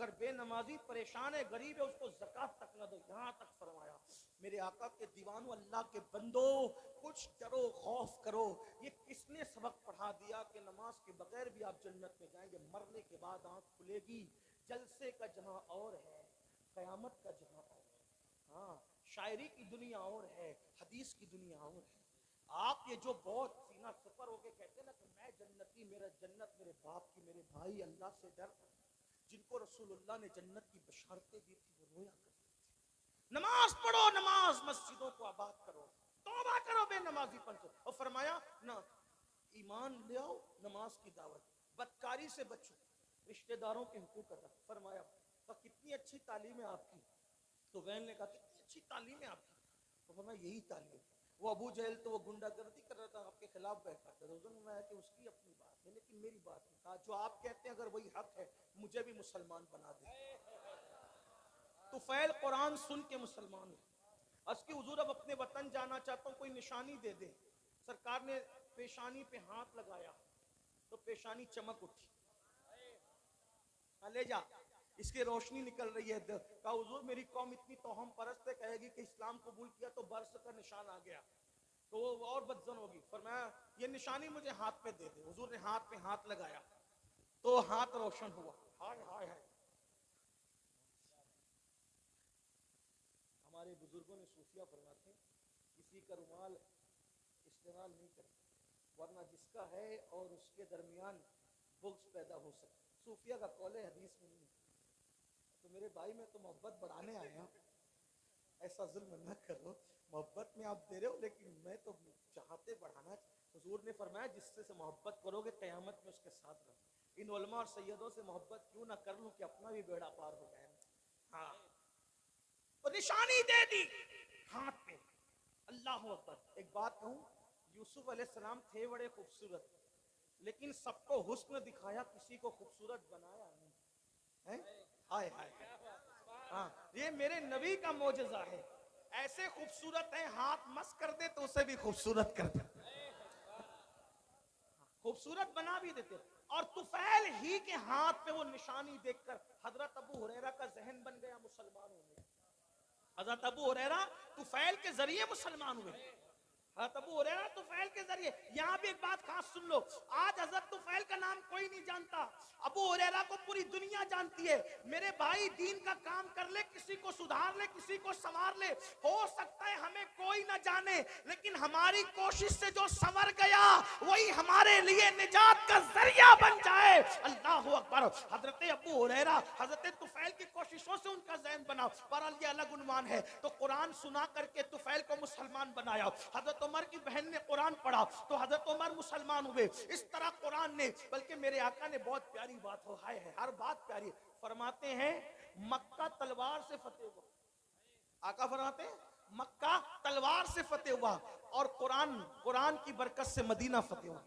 अगर बेनमाजी परेशान है, गरीब है, उसको ज़कात तक न दो। यहाँ तक फरमाया। मेरे आका के दीवानों, अल्लाह के बंदो, कुछ डरो, खौफ करो। ये किसने सबक पढ़ा दिया कि नमाज के बगैर भी आप जन्नत में जाएंगे? मरने के बाद आंख खुलेगी। जलसे का जहां और है, कयामत का जहां और है। हाँ, शायरी की दुनिया और है, हदीस की दुनिया और है। आप ये जो बहुत सीना सफर होके कहते हैं ना कि मैं जन्नती, मेरा जन्नत मेरे बाप की, मेरे भाई अल्लाह से डर, जिनको रसूलुल्लाह ने जन्नत की बशारतें दी थी, वो रोया करते थे। नमाज पढ़ो, नमाज मस्जिदों को आबाद करो, तौबा करो बेनमाजीपन से। और फरमाया ना, ईमान ले आओ, नमाज की दावत, बदकारी से बचो, रिश्तेदारों के हुकूक अदा। फरमाया तो कितनी अच्छी तालीम है आपकी। तो वैन ने कहा कितनी अच्छी तालीम है आपकी। तो फरमाया यही तालीम। वो अबू जहल तो वो गुंडागर्दी कर रहा था, आपके खिलाफ बैठा था। मैं कि उसकी अपनी बात है, लेकिन मेरी बात नहीं। कहा जो आप कहते हैं अगर वही हक है, मुझे भी मुसलमान बना दे। तुफैल कुरान सुन के मुसलमान हुआ। अस्की हुजूर अब अपने वतन जाना चाहता हूँ, कोई निशानी दे दे। सरकार ने पेशानी पे हाथ लगाया तो पेशानी चमक उठी। ले जा, इसकी रोशनी निकल रही है। कहा हुजूर मेरी कौम इतनी तोहम परस्त है, कहेगी कि इस्लाम कबूल किया तो बर्स का निशान आ गया, तो वो और बदजन होगी। फरमाया ये निशानी मुझे हाथ पे दे दे। हुजूर ने हाथ पे हाथ लगाया तो हाथ रोशन हुआ। हाय हाय हाय। हमारे बुजुर्गों ने सूफिया फरमाते, किसी का रुमाल इस्तेमाल नहीं करते, वरना जिसका है और उसके दरमियान बुग़्ज़ पैदा हो सकता। सूफिया का कौल है, हदीस में नहीं। तो मेरे भाई मैं तो मोहब्बत बढ़ाने आया, ऐसा जुल्म न करो। मोहब्बत में आप दे रहे हो, लेकिन मैं तो चाहते बढ़ाना। हुजूर ने फरमाया जिससे से मोहब्बत करोगे क़यामत में उसके साथ रहो। इन उलमा और सैयदों से मोहब्बत क्यों ना कर लूं कि अपना भी बेड़ा पार हो जाए। हाँ, तो निशानी दे दी हाथ पे। अल्लाह अकबर। एक बात कहूं, यूसुफ अलैहिस्सलाम थे बड़े खूबसूरत, लेकिन सबको हुस्न दिखाया, किसी को खूबसूरत बनाया नहीं है। हाय हाय। हाँ, ये मेरे नबी का मोजज़ा है। ऐसे खूबसूरत है, हाथ मस कर दे तो उसे भी खूबसूरत कर दे, खूबसूरत बना भी देते। और तुफैल ही के हाथ पे वो निशानी देखकर हजरत अबू हुरैरा का जहन बन गया मुसलमानों में। हजरत अबू हुरैरा तुफैल के जरिए मुसलमान हुए। हजरत अबू हुरैरा तुफैल के जरिए। यहाँ भी एक बात खास सुन लो, आज हजरत तुफैल का नाम कोई नहीं जानता, अबू हुरैरा को पूरी दुनिया जानती है। मेरे भाई दीन का काम कर ले, किसी को सुधार ले, किसी को संवार ले। हो सकता है हमें कोई ना जाने, लेकिन हमारी कोशिश से जो संवर गया वही हमारे लिए निजात का जरिया बन जाए। अल्लाह अकबर। हजरत अबू हुरैरा हजरत तुफैल की कोशिशों से उनका ज़हन बना। पर ये अलग उन्वान है। तो कुरान सुना करके तुफैल को मुसलमान बनाया। हजरत उमर की बहन ने कुरान पढ़ा तो हजरत उमर मुसलमान हुए। इस तरह कुरान ने, बल्कि मेरे आका ने बहुत प्यारी बात हो, हाय है, हर बात प्यारी। फरमाते हैं मक्का तलवार से फतेह हुआ। आका फरमाते हैं मक्का तलवार से फतेह हुआ, और कुरान की बरकत से मदीना फतेह हुआ।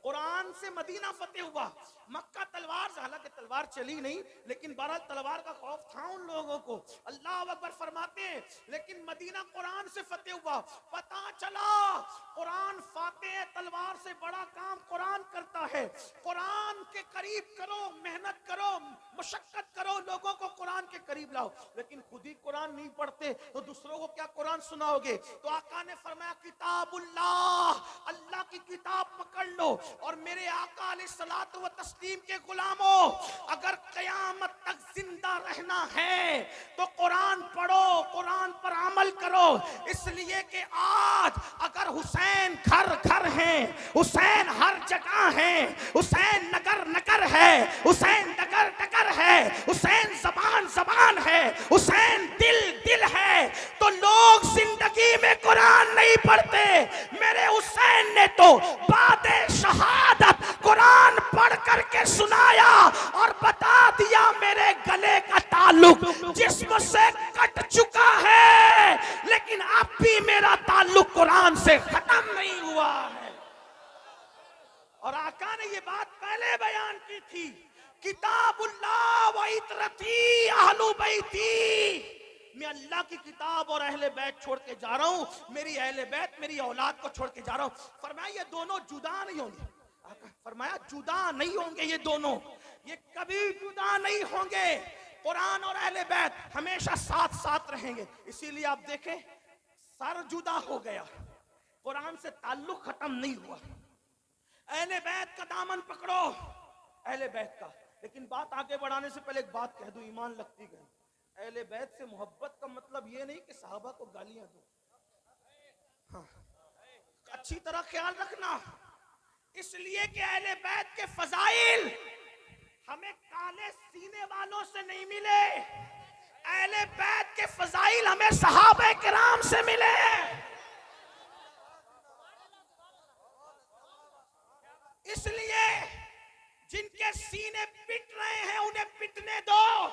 कुरान से मदीना फतेह हुआ, मक्का तलवार से। हालांकि तलवार चली नहीं, लेकिन बहरहाल तलवार का खौफ था उन लोगों को। अल्लाह अकबर फरमाते हैं लेकिन मदीना कुरान से फतेह हुआ। पता चला कुरान फातेह तलवार से बड़ा काम कुरान करता है। कुरान के करीब करो, मेहनत करो, मुशक्कत करो, लोगों को कुरान के करीब लाओ। लेकिन खुद ही कुरान नहीं पढ़ते तो दूसरों को क्या कुरान सुनाओगे? तो आका ने फरमाया किताबुल्लाह, अल्लाह की किताब पकड़ लो। और मेरे आका अलैहिस्सलात व तस्लीम के गुलामों, अगर क़यामत तक जिंदा रहना है तो कुरान पढ़ो, कुरान पर अमल करो। इसलिए कि आज अगर हुसैन घर घर हैं, हुसैन हर जगह हैं, हुसैन नगर नगर है, हुसैन डगर डगर है, हुसैन जबान जबान है, हुसैन दिल दिल है, तो लोग जिंदगी में कुरान नहीं पढ़ते। मेरे हुसैन ने तो बादे शहादत कुरान पढ़ करके सुनाया और बता दिया मेरे गले का ताल्लुक जिस्म से कट चुका है, लेकिन अब भी मेरा ताल्लुक कुरान से खत्म नहीं हुआ है। और आका ने ये बात पहले बयान की थी, किताबुल्लाह व इतरती अहलु बैती। मैं अल्लाह की किताब और अहले बैत छोड़ के जा रहा हूं, मेरी अहले बैत मेरी औलाद को छोड़ के जा रहा हूं। फरमाया ये दोनों जुदा नहीं होंगे। फरमाया जुदा नहीं होंगे, ये दोनों ये कभी जुदा नहीं होंगे। कुरान और अहले बैत हमेशा साथ साथ रहेंगे। इसीलिए आप देखें सर जुदा हो गया, कुरान से ताल्लुक खत्म नहीं हुआ। अहले बैत का दामन पकड़ो, अहले बैत का। लेकिन बात आगे बढ़ाने से पहले एक बात कह दूं, ईमान लगती गई। अहले बैत से मोहब्बत का मतलब ये नहीं कि सहाबा को गालियां दो, हाँ, अच्छी तरह ख्याल रखना। इसलिए कि अहले बैत के फजाइल हमें काले सीने वालों से नहीं मिले, अहले बैत के फजाइल हमें सहाबा किराम से मिले। इसलिए जिनके सीने पिट रहे हैं उन्हें पिटने दो,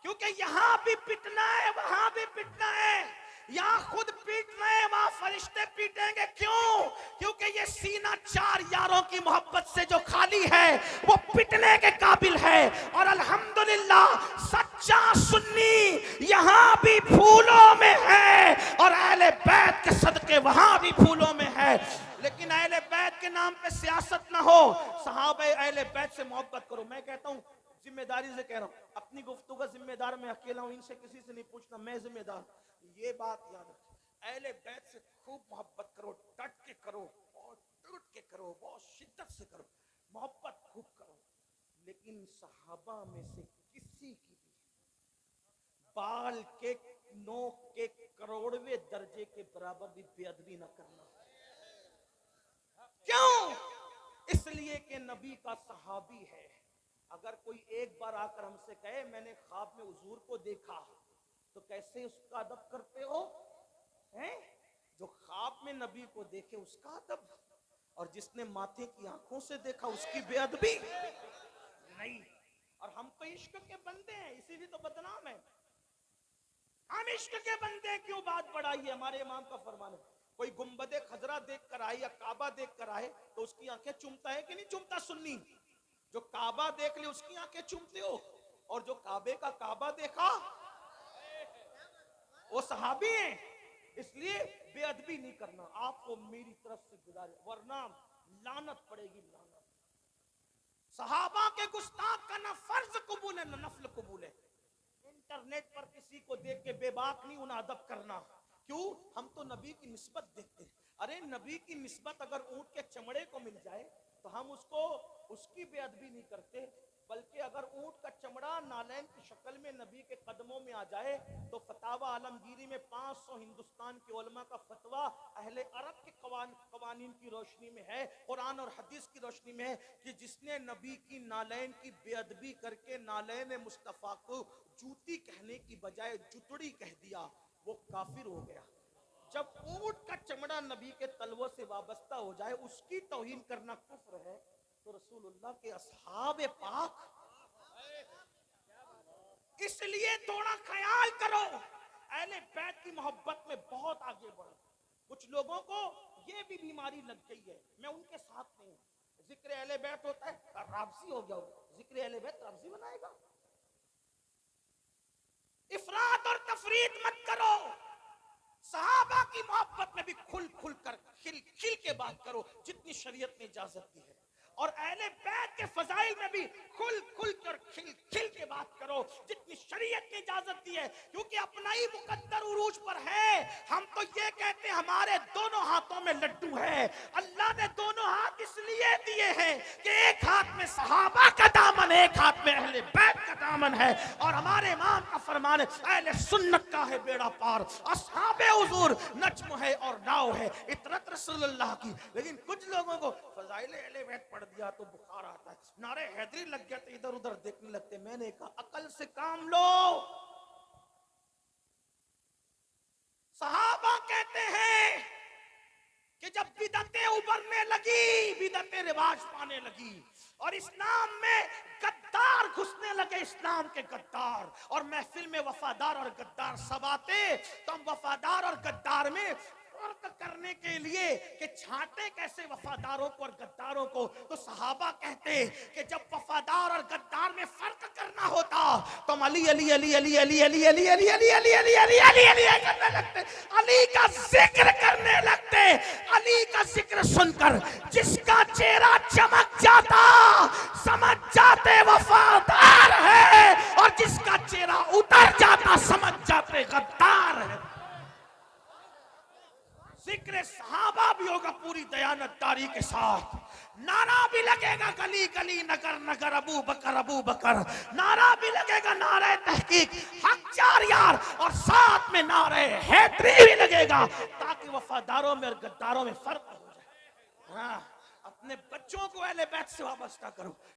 क्योंकि यहां भी पिटना है वहां भी पिटना है। यहां खुद पीट रहे हैं, वहां फरिश्ते पीटेंगे। क्यों? क्योंकि ये सीना चार यारों की मोहब्बत से जो खाली है वो पिटने के काबिल है। और अल्हम्दुलिल्लाह सच्चा सुन्नी यहां भी फूलों में है और अहले बैत के सदके वहां भी फूलों में है। लेकिन अहले बैत के नाम पे सियासत ना हो, सहाबे अहले बैत से मोहब्बत करो। मैं कहता हूं, जिम्मेदारी से कह रहा हूं, अपनी गुफ्तगू का जिम्मेदार मैं अकेला हूं, इनसे किसी से नहीं पूछना, मैं जिम्मेदार। ये बात याद रखो, अहले बैत से खूब मोहब्बत करो, डट के करो, बहुत टूट के करो, बहुत शिद्दत से करो, मोहब्बत खूब करो। लेकिन सहाबा में से किसी की भी बाल के नोक के करोड़वें दर्जे के बराबर भी बेअदबी न करना। क्यों? इसलिए कि नबी का सहाबी है। अगर कोई एक बार आकर हमसे कहे मैंने ख्वाब में हुजूर को देखा, तो कैसे उसका अदब करते हो? हैं? जो ख्वाब में नबी को देखे उसका अदब, और जिसने माथे की आंखों से देखा उसकी बेअदबी नहीं। और हम तो इश्क के बंदे हैं, इसीलिए तो बदनाम है। हम इश्क के बंदे, क्यों बात बढ़ाई है? हमारे इमाम का फरमान है, कोई गुंबदे खजरा देख कर आए या काबा देख कर आए तो उसकी आंखें चूमता है कि नहीं चूमता? सुन्नी जो काबा देख ले उसकी आंखें चूमते हो, और जो काबे का काबा देखा वो सहाबी हैं। इसलिए बेअदबी नहीं करना, आपको मेरी तरफ से गुजारिश, वरना लानत पड़ेगी, लानत। सहाबा के गुस्ताख का ना फर्ज कबूल है ना नफल कबूल है। इंटरनेट पर किसी को देख के बेबाक नहीं उन्हें अदब करना। क्यों? हम तो नबी की निस्बत देखते हैं। अरे नबी की निस्बत अगर ऊंट के चमड़े को मिल जाए तो हम उसको उसकी बेअदबी नहीं करते, बल्कि अगर ऊंट का चमड़ा नालैन की शक्ल में नबी के कदमों में आ जाए तो फतावा आलमगीरी में 500 हिंदुस्तान के उलमा का फतवा अहले अरब के कवानीन की रोशनी में है, कुरान और हदीस की रोशनी में है कि जिसने नबी की नालैन की बेअदबी करके नालैन मुस्तफ़ा को जूती कहने की बजाय जुतड़ी कह दिया, वो काफिर हो गया। जब ऊंट का चमड़ा नबी के तलवों से वाबस्ता हो जाए उसकी तौहीन करना कुफ्र है, तो रसूलुल्लाह के असहाबे पाक, इसलिए थोड़ा ख्याल करो, अहले बैत की मोहब्बत में बहुत आगे बढ़ो। कुछ लोगों को ये भी बीमारी लग गई है, मैं उनके साथ नहीं हूं। जिक्र अहले बैत होता है राबसी हो गया, जिक्र अहले बैत राबसी बनाएगा। इफरात और तफरीत मत करो। सहाबा की मोहब्बत में भी खुल खुल कर खिल खिल के बात करो जितनी शरीयत ने इजाजत दी है, और अहले बैत के फजाइल में भी खुल खुल कर खिल खिल के बात करो जितनी शरीयत ने इजाजत दी है। क्योंकि अपना ही मुकद्दर उरूज पर है। हम तो ये कहते हैं हमारे दोनों हाथों में लड्डू है। अल्लाह ने दोनों हाथ इसलिए दिए हैं कि एक हाथ में सहाबा का दामन, एक हाथ में अहले बैत का दामन है। और हमारे इमाम का फरमान है अहले सुन्नत का है बेड़ा पार, असहाबे हुजूर नज्म है और नाव है, इतरत रसूलुल्लाह की। लेकिन कुछ लोगों को फजाइल अहले बैत पढ़ दिया तो बुखार आता है, नारे हैदरी लग गया तो इधर उधर देखने लगते। मैंने कहा अकल से काम लो। सहाबा कहते हैं कि जब बिदअतें उभरने लगी, बिदअतें रिवाज पाने लगी और इस्लाम में गद्दार घुसने लगे, इस्लाम के गद्दार, और महफिल में वफादार और गद्दार सब आते, तो हम वफादार और गद्दार में फर्क करने के लिए कि छांटे कैसे वफादारों को और गद्दारों को, तो सहाबा कहते कि जब वफादार और गद्दार में फर्क करना होता तो हम अली अली अली अली अली अली अली अली अली अली अली अली अली अली करने लगते, अली का जिक्र करने लगते। अली का जिक्र सुनकर जिसका चेहरा चमक जाता समझ जाते वफादार है, और जिसका चेहरा जिक्र सहाबा भी होगा पूरी दयानतदारी के साथ, नारा भी लगेगा गली गली नगर नगर अबू बकर, नारा भी लगेगा नारे तहकीक हक चार यार, और साथ में नारे हैदरी भी लगेगा, ताकि वफादारों में और गद्दारों में फर्क हो जाए। हाँ, अपने बच्चों को अहले बैत से वाबस्ता करो।